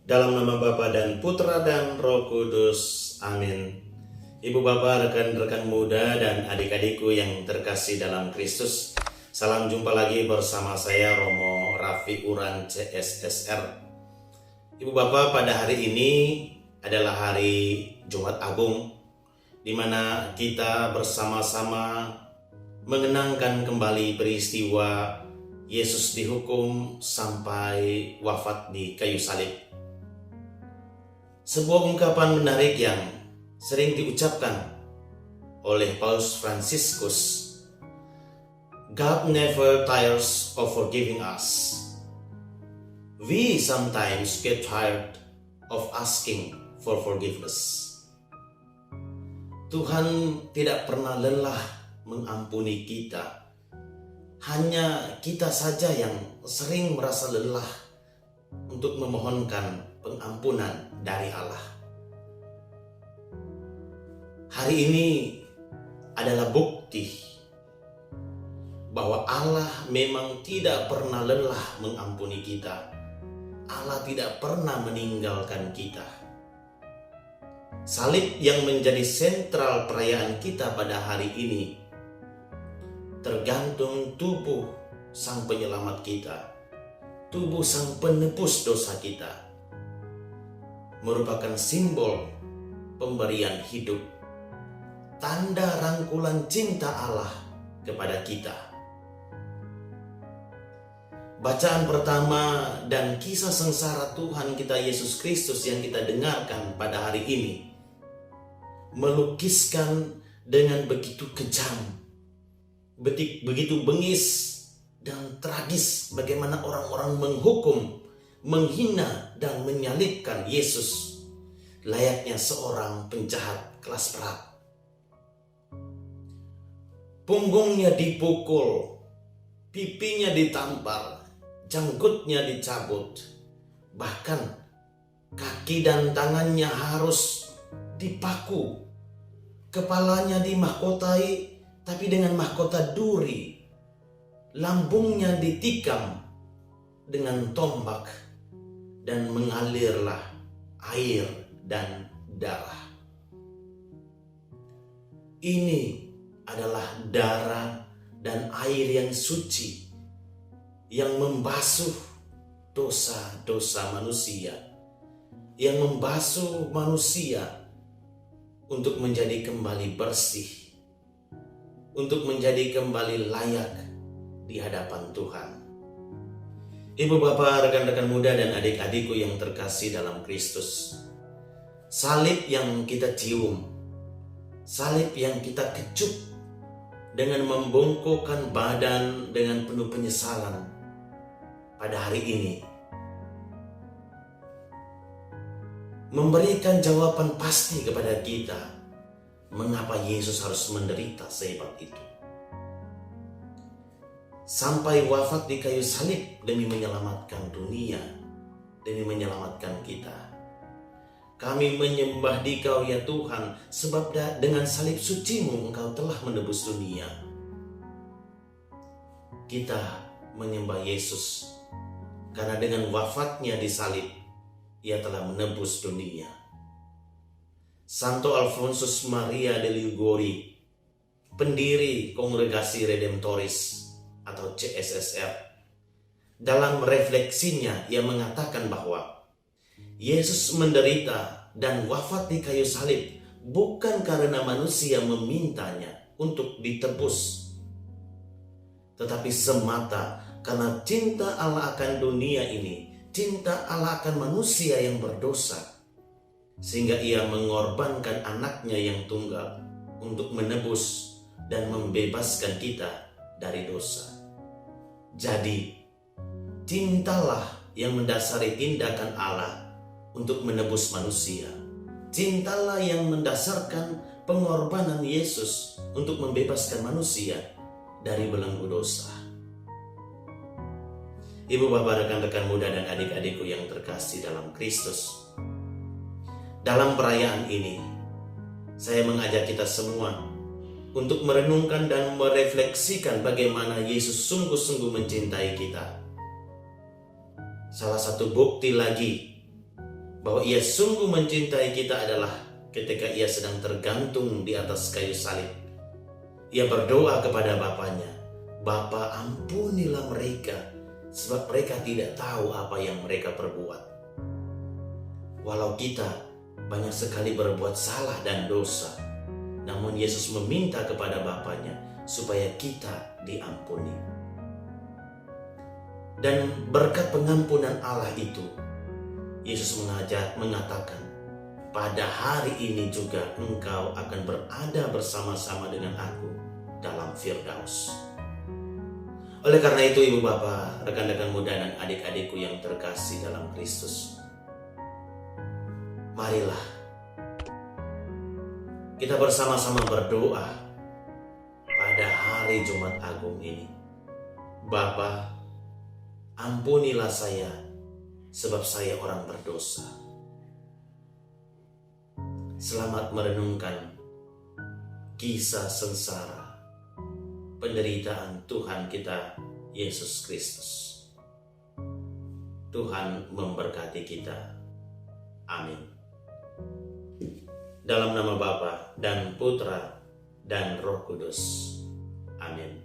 Dalam nama Bapa dan Putra dan Roh Kudus. Amin. Ibu bapak, rekan-rekan muda dan adik-adikku yang terkasih dalam Kristus, salam jumpa lagi bersama saya Romo Raffi Uran CSSR. Ibu bapak, pada hari ini adalah hari Jumat Agung, di mana kita bersama-sama mengenangkan kembali peristiwa Yesus dihukum sampai wafat di kayu salib. Sebuah ungkapan menarik yang sering diucapkan oleh Paus Fransiskus. God never tires of forgiving us. We sometimes get tired of asking for forgiveness. Tuhan tidak pernah lelah mengampuni kita. Hanya kita saja yang sering merasa lelah untuk memohonkan pengampunan dari Allah. Hari ini adalah bukti bahwa Allah memang tidak pernah lelah mengampuni kita. Allah tidak pernah meninggalkan kita. Salib yang menjadi sentral perayaan kita pada hari ini tergantung tubuh Sang Penyelamat kita, tubuh Sang Penebus dosa kita, merupakan simbol pemberian hidup, tanda rangkulan cinta Allah kepada kita. Bacaan pertama dan kisah sengsara Tuhan kita Yesus Kristus yang kita dengarkan pada hari ini melukiskan dengan begitu kejam, begitu bengis dan tragis bagaimana orang-orang menghukum, menghina dan menyalibkan Yesus layaknya seorang penjahat kelas berat. Punggungnya dipukul, pipinya ditampar, janggutnya dicabut, bahkan kaki dan tangannya harus dipaku, kepalanya dimahkotai tapi dengan mahkota duri, lambungnya ditikam dengan tombak, dan mengalirlah air dan darah. Ini adalah darah dan air yang suci yang membasuh dosa-dosa manusia, yang membasuh manusia untuk menjadi kembali bersih, untuk menjadi kembali layak di hadapan Tuhan. Ibu bapak, rekan-rekan muda dan adik-adikku yang terkasih dalam Kristus, salib yang kita cium, salib yang kita kecup dengan membungkukkan badan dengan penuh penyesalan pada hari ini, memberikan jawaban pasti kepada kita mengapa Yesus harus menderita sehebat itu, sampai wafat di kayu salib demi menyelamatkan dunia, demi menyelamatkan kita. Kami menyembah Dikau ya Tuhan, sebab dengan salib suci-Mu Engkau telah menebus dunia. Kita menyembah Yesus karena dengan wafatnya di salib Ia telah menebus dunia. Santo Alfonsus Maria de Liguori, pendiri Kongregasi Redemptoris atau CSSR, dalam refleksinya ia mengatakan bahwa Yesus menderita dan wafat di kayu salib bukan karena manusia memintanya untuk ditebus, tetapi semata karena cinta Allah akan dunia ini, cinta Allah akan manusia yang berdosa, sehingga ia mengorbankan anaknya yang tunggal untuk menebus dan membebaskan kita dari dosa. Jadi, cintalah yang mendasari tindakan Allah untuk menebus manusia. Cintalah yang mendasarkan pengorbanan Yesus untuk membebaskan manusia dari belenggu dosa. Ibu bapak, rekan-rekan muda dan adik-adikku yang terkasih dalam Kristus, dalam perayaan ini saya mengajak kita semua untuk merenungkan dan merefleksikan bagaimana Yesus sungguh-sungguh mencintai kita. Salah satu bukti lagi bahwa Ia sungguh mencintai kita adalah ketika Ia sedang tergantung di atas kayu salib. Ia berdoa kepada Bapanya, "Bapa, ampunilah mereka, sebab mereka tidak tahu apa yang mereka perbuat." Walau kita banyak sekali berbuat salah dan dosa, namun Yesus meminta kepada Bapanya supaya kita diampuni. Dan berkat pengampunan Allah itu, Yesus mengatakan, "Pada hari ini juga engkau akan berada bersama-sama dengan aku dalam Firdaus." Oleh karena itu, ibu bapak, rekan-rekan muda dan adik-adikku yang terkasih dalam Kristus, marilah kita bersama-sama berdoa pada hari Jumat Agung ini. Bapa, ampunilah saya sebab saya orang berdosa. Selamat merenungkan kisah sengsara penderitaan Tuhan kita Yesus Kristus. Tuhan memberkati kita. Amin. Dalam nama Bapa dan Putra dan Roh Kudus. Amin.